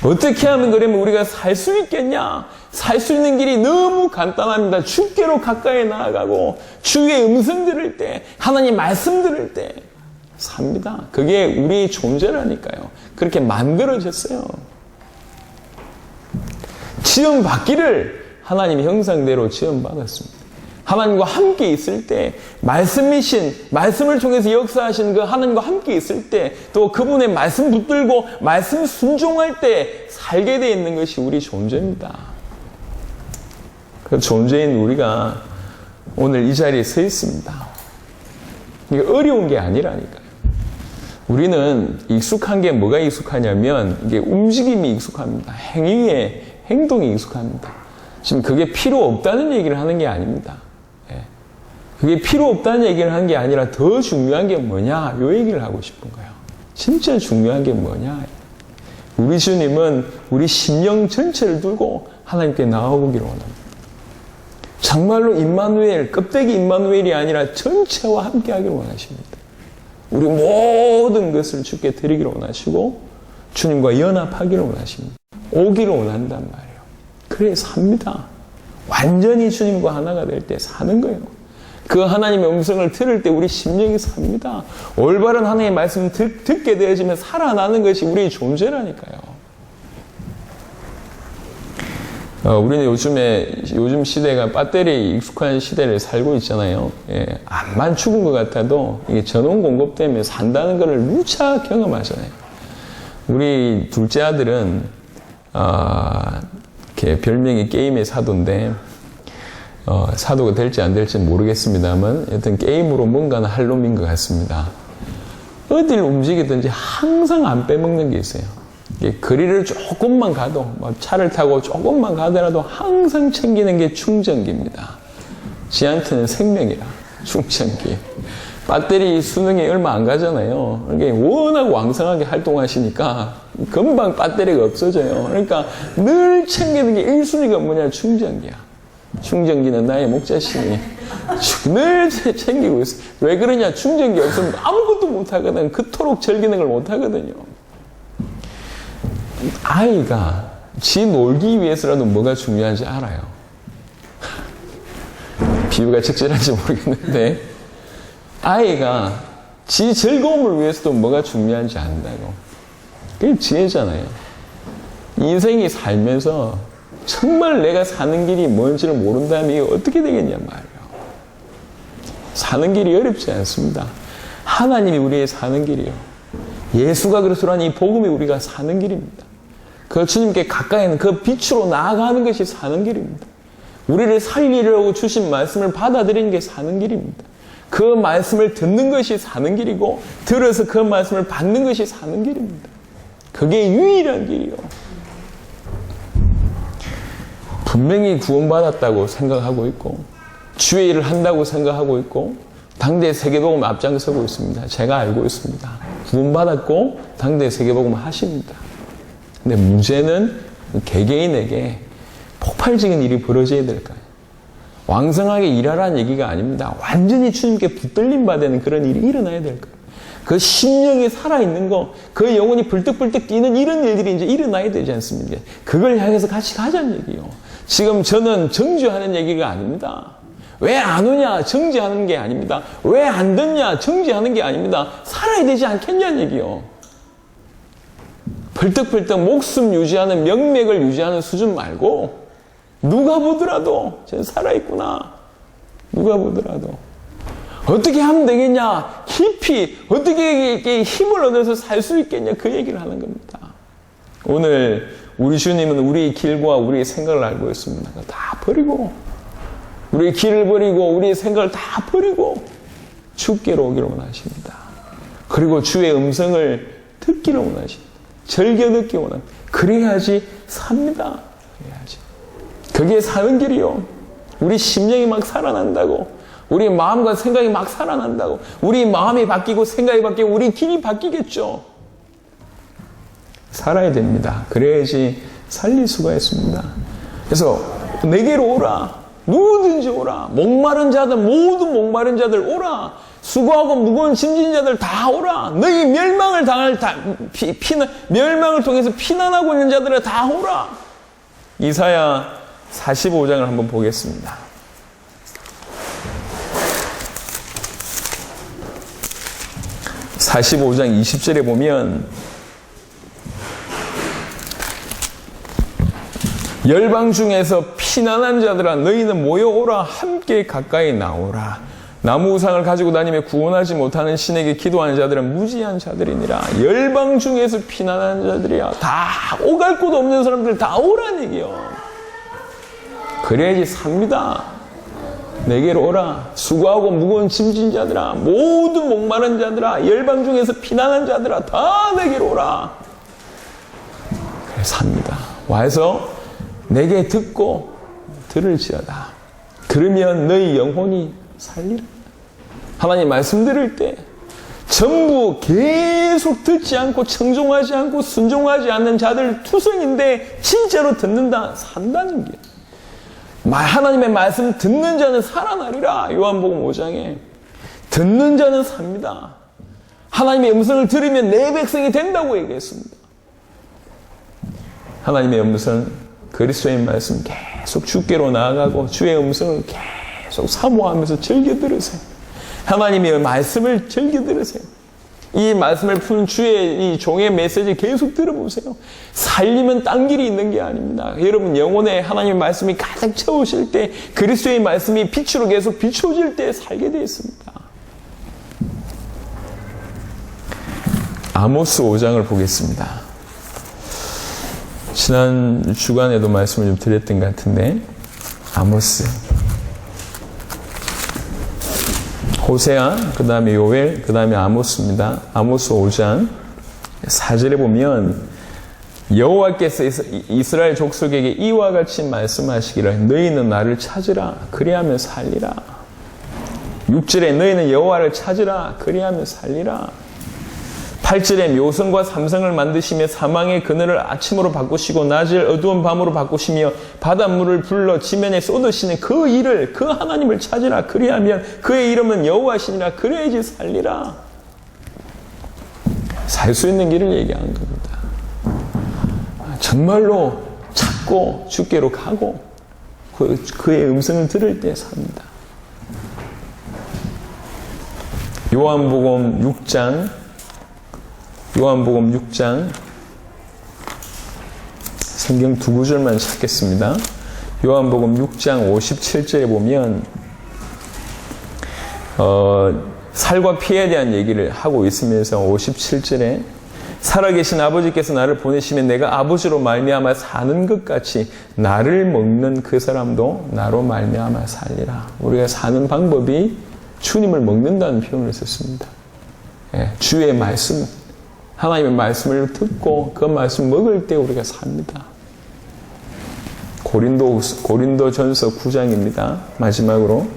어떻게 하면 그러면 우리가 살 수 있겠냐? 살 수 있는 길이 너무 간단합니다. 주께로 가까이 나아가고 주의 음성 들을 때, 하나님 말씀 들을 때 삽니다. 그게 우리의 존재라니까요. 그렇게 만들어졌어요. 지음받기를 하나님의 형상대로 지음받았습니다. 하나님과 함께 있을 때, 말씀이신, 말씀을 통해서 역사하시는 그 하나님과 함께 있을 때, 또 그분의 말씀 붙들고 말씀 순종할 때 살게 되어 있는 것이 우리 존재입니다. 그 존재인 우리가 오늘 이 자리에 서 있습니다. 이게 어려운 게 아니라니까요. 우리는 익숙한 게 뭐가 익숙하냐면 이게 움직임이 익숙합니다. 행동이 익숙합니다. 지금 그게 필요 없다는 얘기를 하는 게 아닙니다. 그게 필요 없다는 얘기를 하는 게 아니라 더 중요한 게 뭐냐, 이 얘기를 하고 싶은 거예요. 진짜 중요한 게 뭐냐. 우리 주님은 우리 심령 전체를 두고 하나님께 나아오기를 원합니다. 정말로 임마누엘, 껍데기 임마누엘이 아니라 전체와 함께 하기를 원하십니다. 우리 모든 것을 주께 드리기를 원하시고 주님과 연합하기를 원하십니다. 오기를 원한단 말이에요. 그래 삽니다. 완전히 주님과 하나가 될 때 사는 거예요. 그 하나님의 음성을 들을 때 우리 심령이 삽니다. 올바른 하나님의 말씀을 듣게 되어지면 살아나는 것이 우리의 존재라니까요. 우리는 요즘 시대가 배터리에 익숙한 시대를 살고 있잖아요. 암만 죽은 것 같아도 이게 전원 공급 때문에 산다는 것을 누차 경험하잖아요. 우리 둘째 아들은, 별명이 게임의 사도인데, 사도가 될지 안 될지는 모르겠습니다만, 여튼 게임으로 뭔가는 할 놈인 것 같습니다. 어딜 움직이든지 항상 안 빼먹는 게 있어요. 거리를 조금만 가도, 차를 타고 조금만 가더라도 항상 챙기는 게 충전기입니다. 지한테는 생명이라, 충전기. 배터리 수능이 얼마 안 가잖아요. 이게 워낙 왕성하게 활동하시니까 금방 배터리가 없어져요. 그러니까 늘 챙기는 게 1순위가 뭐냐, 충전기야. 충전기는 나의 목자신이 늘 챙기고 있어. 왜 그러냐? 충전기 없으면 아무것도 못하거든. 그토록 절기능을 못하거든요. 아이가 지 놀기 위해서라도 뭐가 중요한지 알아요. 비유가 적절한지 모르겠는데 아이가 지 즐거움을 위해서도 뭐가 중요한지 안다고. 그게 지혜잖아요. 인생이 살면서 정말 내가 사는 길이 뭔지를 모른다면 이게 어떻게 되겠냐 말이에요. 사는 길이 어렵지 않습니다. 하나님이 우리의 사는 길이요. 예수가 그리스도라는 이 복음이 우리가 사는 길입니다. 그 주님께 가까이는 그 빛으로 나아가는 것이 사는 길입니다. 우리를 살리려고 주신 말씀을 받아들이는 게 사는 길입니다. 그 말씀을 듣는 것이 사는 길이고 들어서 그 말씀을 받는 것이 사는 길입니다. 그게 유일한 길이요. 분명히 구원받았다고 생각하고 있고 주의 일을 한다고 생각하고 있고 당대 세계복음 앞장서고 있습니다. 제가 알고 있습니다. 구원받았고 당대 세계복음 하십니다. 근데 문제는 개개인에게 폭발적인 일이 벌어져야 될까요? 왕성하게 일하라는 얘기가 아닙니다. 완전히 주님께 붙들림 받는 그런 일이 일어나야 될까요? 그 심령이 살아있는 거, 그 영혼이 불떡불떡 뛰는 이런 일들이 이제 일어나야 되지 않습니까? 그걸 향해서 같이 가자는 얘기요. 지금 저는 정죄하는 얘기가 아닙니다. 왜 안 오냐? 정죄하는 게 아닙니다. 왜 안 듣냐? 정죄하는 게 아닙니다. 살아야 되지 않겠냐는 얘기요. 벌떡벌떡 목숨 유지하는, 명맥을 유지하는 수준 말고 누가 보더라도 쟤 살아있구나. 누가 보더라도 어떻게 하면 되겠냐? 깊이 어떻게 힘을 얻어서 살 수 있겠냐? 그 얘기를 하는 겁니다. 오늘 우리 주님은 우리의 길과 우리의 생각을 알고 있습니다. 다 버리고 우리의 길을 버리고 우리의 생각을 다 버리고 주께로 오기를 원하십니다. 그리고 주의 음성을 듣기를 원하십니다. 즐겨 듣기 원합니다. 그래야지 삽니다. 그래야지. 그게 사는 길이요. 우리 심령이 막 살아난다고. 우리 마음과 생각이 막 살아난다고. 우리 마음이 바뀌고 생각이 바뀌고 우리 길이 바뀌겠죠. 살아야 됩니다. 그래야지 살릴 수가 있습니다. 그래서 내게로 오라. 누구든지 오라. 목마른 자들, 모든 목마른 자들 오라. 수고하고 무거운 짐진 자들 다 오라. 너희 멸망을 멸망을 통해서 피난하고 있는 자들을 다 오라. 이사야 45장을 한번 보겠습니다. (45장) 20절에 보면 열방 중에서 피난한 자들아 너희는 모여오라 함께 가까이 나오라. 나무 우상을 가지고 다니며 구원하지 못하는 신에게 기도하는 자들은 무지한 자들이니라. 열방 중에서 피난한 자들이야. 다 오갈 곳 없는 사람들 다 오란 얘기요. 그래야지 삽니다. 내게로 오라. 수고하고 무거운 짐진 자들아, 모든 목마른 자들아, 열방 중에서 피난한 자들아, 다 내게로 오라. 그래 삽니다. 와서 내게 듣고 들을지어다. 그러면 너희 영혼이 살리라. 하나님 말씀 들을 때 전부 계속 듣지 않고 청종하지 않고 순종하지 않는 자들 투성인데 진짜로 듣는다, 산다는 게. 하나님의 말씀 듣는 자는 살아나리라. 요한복음 5장에. 듣는 자는 삽니다. 하나님의 음성을 들으면 내 백성이 된다고 얘기했습니다. 하나님의 음성, 그리스도의 말씀 계속 주께로 나아가고 주의 음성을 계속 사모하면서 즐겨 들으세요. 하나님의 말씀을 즐겨 들으세요. 이 말씀을 푸는 주의 이 종의 메시지 계속 들어보세요. 살리면 딴 길이 있는 게 아닙니다. 여러분 영혼에 하나님의 말씀이 가득 채우실 때, 그리스도의 말씀이 빛으로 계속 비춰질 때 살게 되어 있습니다. 아모스 5장을 보겠습니다. 지난 주간에도 말씀을 좀 드렸던 것 같은데, 아모스, 호세아, 그 다음에 요엘, 그 다음에 아모스입니다. 아모스 5장 4절에 보면 여호와께서 이스라엘 족속에게 이와 같이 말씀하시기를 너희는 나를 찾으라 그리하면 살리라. 6절에 너희는 여호와를 찾으라 그리하면 살리라. 8절에 묘성과 삼성을 만드시며 사망의 그늘을 아침으로 바꾸시고 낮을 어두운 밤으로 바꾸시며 바닷물을 불러 지면에 쏟으시는 그 일을, 그 하나님을 찾으라 그리하면 그의 이름은 여호와시니라. 그래야지 살리라. 살 수 있는 길을 얘기하는 겁니다. 정말로 찾고 주께로 가고 그의 음성을 들을 때 삽니다. 요한복음 6장 성경 두 구절만 찾겠습니다. 요한복음 6장 57절에 보면 살과 피에 대한 얘기를 하고 있으면서 57절에 살아계신 아버지께서 나를 보내시면 내가 아버지로 말미암아 사는 것 같이 나를 먹는 그 사람도 나로 말미암아 살리라. 우리가 사는 방법이 주님을 먹는다는 표현을 썼습니다. 주의 말씀, 하나님의 말씀을 듣고 그 말씀 먹을 때 우리가 삽니다. 고린도전서 9장입니다. 마지막으로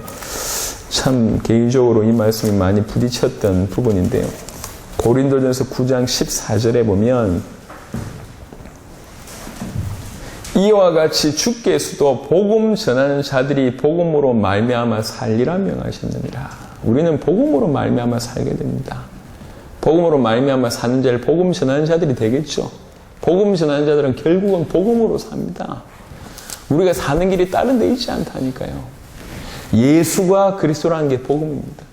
참 개인적으로 이 말씀이 많이 부딪혔던 부분인데요. 고린도전서 9장 14절에 보면 이와 같이 주께서도 복음 전하는 자들이 복음으로 말미암아 살리라 명하셨느니라. 우리는 복음으로 말미암아 살게 됩니다. 복음으로 말미암아 사는 자를 복음 전하는 자들이 되겠죠. 복음 전하는 자들은 결국은 복음으로 삽니다. 우리가 사는 길이 다른 데 있지 않다니까요. 예수가 그리스도라는 게 복음입니다.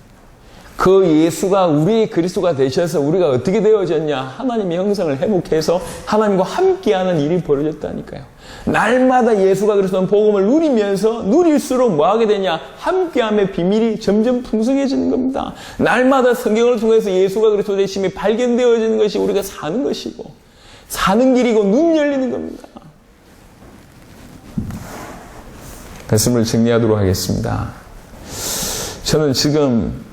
그 예수가 우리의 그리스도가 되셔서 우리가 어떻게 되어졌냐? 하나님의 형상을 회복해서 하나님과 함께하는 일이 벌어졌다니까요. 날마다 예수가 그리스도는 복음을 누리면서 누릴수록 뭐 하게 되냐? 함께함의 비밀이 점점 풍성해지는 겁니다. 날마다 성경을 통해서 예수가 그리스도 되심이 발견되어지는 것이 우리가 사는 것이고 사는 길이고 눈 열리는 겁니다. 말씀을 정리하도록 하겠습니다. 저는 지금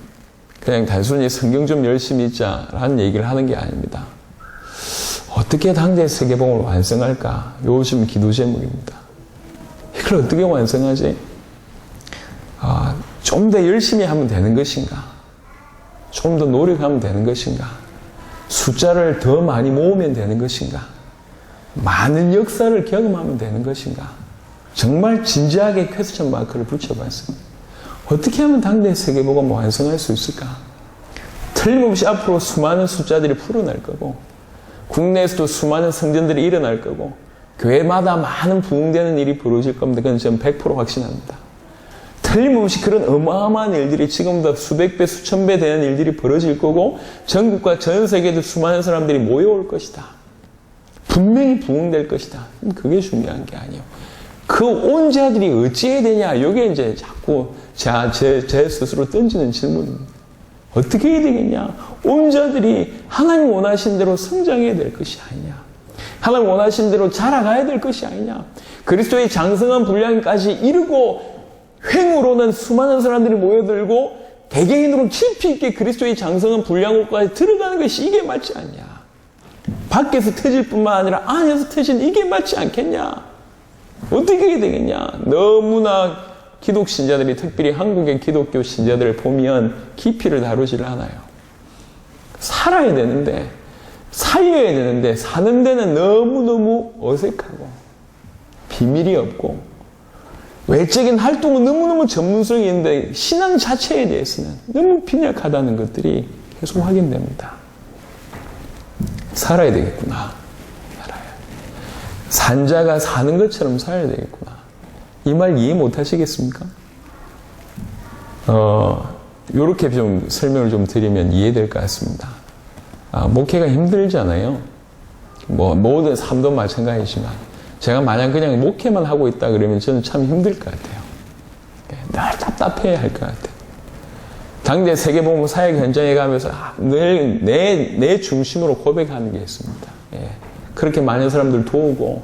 그냥 단순히 성경 좀 열심히 읽자라는 얘기를 하는 게 아닙니다. 어떻게 당대의 세계복음을 완성할까? 요즘 기도 제목입니다. 이걸 어떻게 완성하지? 좀 더 열심히 하면 되는 것인가? 좀 더 노력하면 되는 것인가? 숫자를 더 많이 모으면 되는 것인가? 많은 역사를 경험하면 되는 것인가? 정말 진지하게 퀘스천 마크를 붙여봤습니다. 어떻게 하면 당대의 세계복음을 완성할 수 있을까? 틀림없이 앞으로 수많은 숫자들이 풀어날 거고 국내에서도 수많은 성전들이 일어날 거고 교회마다 많은 부흥되는 일이 벌어질 겁니다. 그건 저는 100% 확신합니다. 틀림없이 그런 어마어마한 일들이 지금보다 수백 배, 수천 배 되는 일들이 벌어질 거고 전국과 전 세계도 수많은 사람들이 모여올 것이다. 분명히 부흥될 것이다. 그게 중요한 게 아니에요. 그 온 자들이 어찌해야 되냐? 이게 이제 자꾸 제 스스로 던지는 질문입니다. 어떻게 해야 되겠냐? 온 자들이 하나님 원하신 대로 성장해야 될 것이 아니냐? 하나님 원하신 대로 자라가야 될 것이 아니냐? 그리스도의 장성한 분량까지 이르고 횡으로는 수많은 사람들이 모여들고 개개인으로 깊이 있게 그리스도의 장성한 분량까지 들어가는 것이 이게 맞지 않냐? 밖에서 터질 뿐만 아니라 안에서 터진 이게 맞지 않겠냐? 어떻게 해야 되겠냐? 너무나 기독 신자들이, 특별히 한국의 기독교 신자들을 보면 깊이를 다루질 않아요. 살아야 되는데, 살려야 되는데, 사는 데는 너무너무 어색하고 비밀이 없고 외적인 활동은 너무너무 전문성이 있는데 신앙 자체에 대해서는 너무 빈약하다는 것들이 계속 확인됩니다. 살아야 되겠구나. 산자가 사는 것처럼 살아야 되겠구나. 이 말 이해 못 하시겠습니까? 요렇게 좀 설명을 좀 드리면 이해될 것 같습니다. 목회가 힘들잖아요. 모든 삶도 마찬가지지만, 제가 만약 그냥 목회만 하고 있다 그러면 저는 참 힘들 것 같아요. 늘 답답해야 할 것 같아요. 당대 세계복음 사역 현장에 가면서 늘 내 중심으로 고백하는 게 있습니다. 그렇게 많은 사람들 도우고,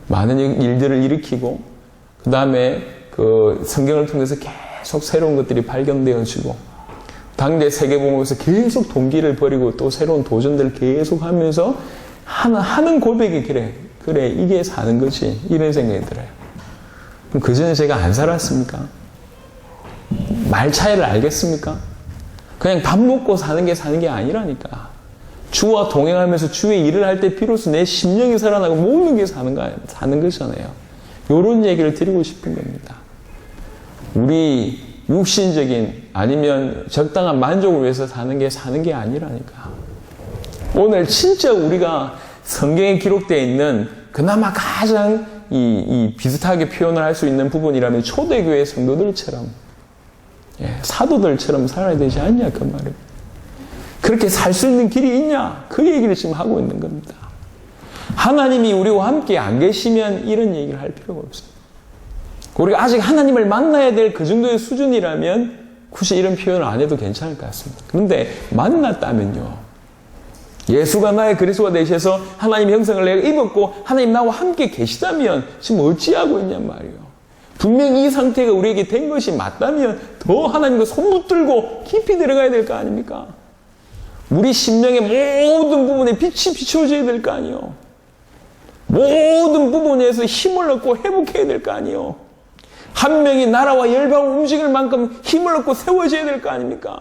많은 일들을 일으키고, 그 다음에 그 성경을 통해서 계속 새로운 것들이 발견되어지고, 당대 세계복음에서 계속 동기를 버리고 또 새로운 도전들을 계속 하면서 하는 고백이 그래, 이게 사는 거지. 이런 생각이 들어요. 그럼 그전에 제가 안 살았습니까? 말 차이를 알겠습니까? 그냥 밥 먹고 사는 게 아니라니까. 주와 동행하면서 주의 일을 할 때 비로소 내 심령이 살아나고 모든 게 사는 거잖아요. 이런 얘기를 드리고 싶은 겁니다. 우리 육신적인 아니면 적당한 만족을 위해서 사는 게 아니라니까. 오늘 진짜 우리가 성경에 기록되어 있는 그나마 가장 비슷하게 표현을 할 수 있는 부분이라면 초대교회 성도들처럼, 사도들처럼 살아야 되지 않냐, 그 말은. 그렇게 살 수 있는 길이 있냐? 그 얘기를 지금 하고 있는 겁니다. 하나님이 우리와 함께 안 계시면 이런 얘기를 할 필요가 없어요. 우리가 아직 하나님을 만나야 될 그 정도의 수준이라면 굳이 이런 표현을 안 해도 괜찮을 것 같습니다. 그런데 만났다면요. 예수가 나의 그리스도가 되셔서 하나님의 형상을 내가 입었고 하나님 나와 함께 계시다면 지금 어찌하고 있냔 말이에요. 분명히 이 상태가 우리에게 된 것이 맞다면 더 하나님과 손 붙들고 깊이 들어가야 될 거 아닙니까? 우리 심령의 모든 부분에 빛이 비춰져야 될 거 아니에요. 모든 부분에서 힘을 얻고 회복해야 될 거 아니에요. 한 명이 나라와 열방을 움직일 만큼 힘을 얻고 세워져야 될 거 아닙니까?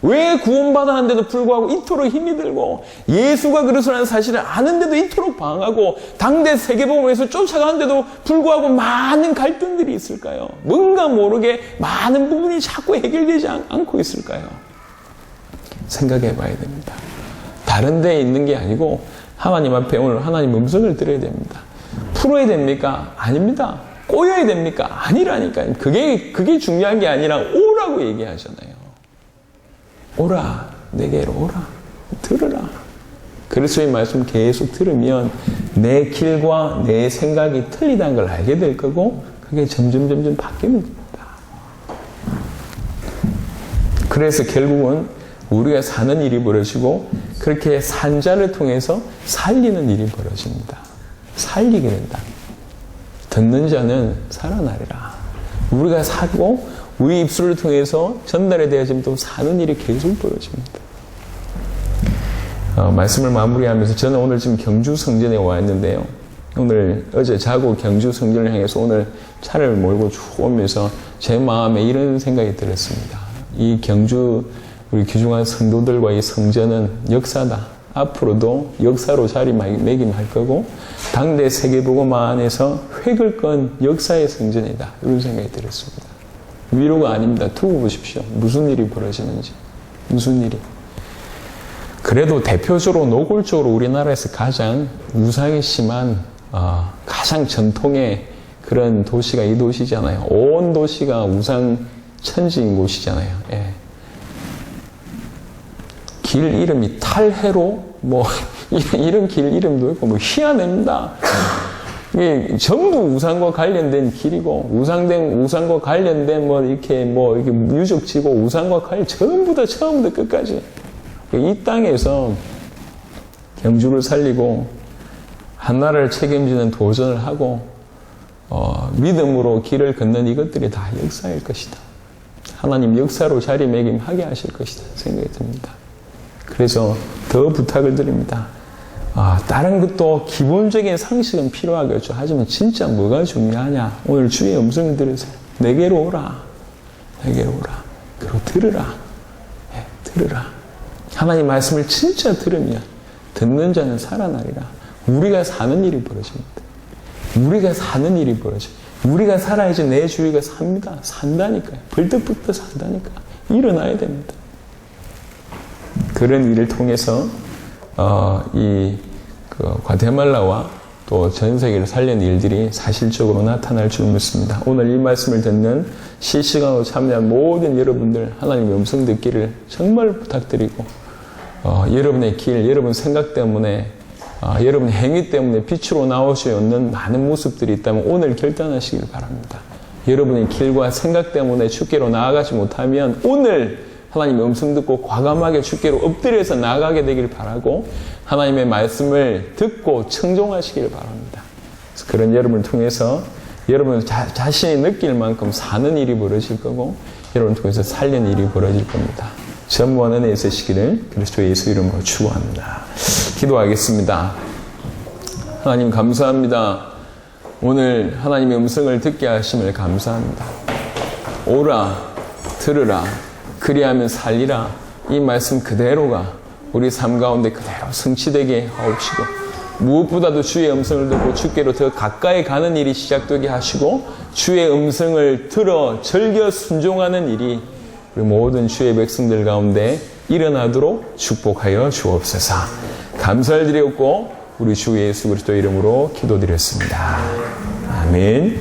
왜 구원받았는데도 불구하고 이토록 힘이 들고 예수가 그리스도라는 사실을 아는데도 이토록 방황하고 당대 세계복음에서 쫓아가는데도 불구하고 많은 갈등들이 있을까요? 뭔가 모르게 많은 부분이 자꾸 해결되지 않고 있을까요? 생각해 봐야 됩니다. 다른 데에 있는 게 아니고 하나님 앞에 오늘 하나님 음성을 들어야 됩니다. 풀어야 됩니까? 아닙니다. 꼬여야 됩니까? 아니라니까요. 그게 중요한 게 아니라 오라고 얘기하잖아요. 오라, 내게로 오라, 들으라. 그리스도의 말씀 계속 들으면 내 길과 내 생각이 틀리다는 걸 알게 될 거고 그게 점점 바뀌는 겁니다. 그래서 결국은 우리가 사는 일이 벌어지고 그렇게 산 자를 통해서 살리는 일이 벌어집니다. 살리게 된다. 듣는 자는 살아나리라. 우리가 사고 우리 입술을 통해서 전달에 되어지면 또 사는 일이 계속 벌어집니다. 말씀을 마무리하면서 저는 오늘 지금 경주 성전에 와 있는데요. 어제 자고 경주 성전을 향해서 오늘 차를 몰고 쭉 오면서 제 마음에 이런 생각이 들었습니다. 이 경주 우리 귀중한 성도들과 이 성전은 역사다. 앞으로도 역사로 자리매김할 거고 당대 세계복음 안에서 획을 건 역사의 성전이다. 이런 생각이 들었습니다. 위로가 아닙니다. 두고 보십시오. 무슨 일이 벌어지는지. 무슨 일이. 그래도 대표적으로 노골적으로 우리나라에서 가장 우상이 심한 가장 전통의 그런 도시가 이 도시잖아요. 온 도시가 우상 천지인 곳이잖아요. 예. 길 이름이 탈해로 이런 길 이름도 있고 희한합니다. 이게 전부 우상과 관련된 길이고, 우상과 관련된 이렇게 유적지고, 우상과 관련, 전부 다 처음부터 끝까지. 이 땅에서 경주를 살리고, 한나라를 책임지는 도전을 하고, 믿음으로 길을 걷는 이것들이 다 역사일 것이다. 하나님 역사로 자리매김하게 하실 것이다. 생각이 듭니다. 그래서 더 부탁을 드립니다. 다른 것도 기본적인 상식은 필요하겠죠. 하지만 진짜 뭐가 중요하냐? 오늘 주의 음성을 들으세요. 내게로 오라. 내게로 오라. 그리고 들으라. 들으라. 하나님 말씀을 진짜 들으면 듣는 자는 살아나리라. 우리가 사는 일이 벌어집니다. 우리가 사는 일이 벌어져요. 우리가 살아야지 내 주위가 삽니다. 산다니까요. 벌떡벌떡 산다니까. 일어나야 됩니다. 그런 일을 통해서 과테말라와 또 전 세계를 살리는 일들이 사실적으로 나타날 줄 믿습니다. 오늘 이 말씀을 듣는 실시간으로 참여한 모든 여러분들 하나님의 음성 듣기를 정말 부탁드리고 여러분의 길, 여러분 생각 때문에 여러분의 행위 때문에 빛으로 나오셔야 없는 많은 모습들이 있다면 오늘 결단하시길 바랍니다. 여러분의 길과 생각 때문에 주께로 나아가지 못하면 오늘 하나님의 음성 듣고 과감하게 주께로 엎드려서 나아가게 되길 바라고 하나님의 말씀을 듣고 청종하시길 바랍니다. 그래서 그런 여러분을 통해서 여러분 자신이 느낄 만큼 사는 일이 벌어질 거고 여러분을 통해서 살리는 일이 벌어질 겁니다. 전무한 은혜 있으시기를 그리스도 예수 이름으로 축원합니다. 기도하겠습니다. 하나님 감사합니다. 오늘 하나님의 음성을 듣게 하심을 감사합니다. 오라, 들으라, 그리하면 살리라. 이 말씀 그대로가 우리 삶 가운데 그대로 성취되게 하옵시고 무엇보다도 주의 음성을 듣고 주께로 더 가까이 가는 일이 시작되게 하시고 주의 음성을 들어 즐겨 순종하는 일이 우리 모든 주의 백성들 가운데 일어나도록 축복하여 주옵소서. 감사를 드렸고 우리 주 예수 그리스도 이름으로 기도드렸습니다. 아멘.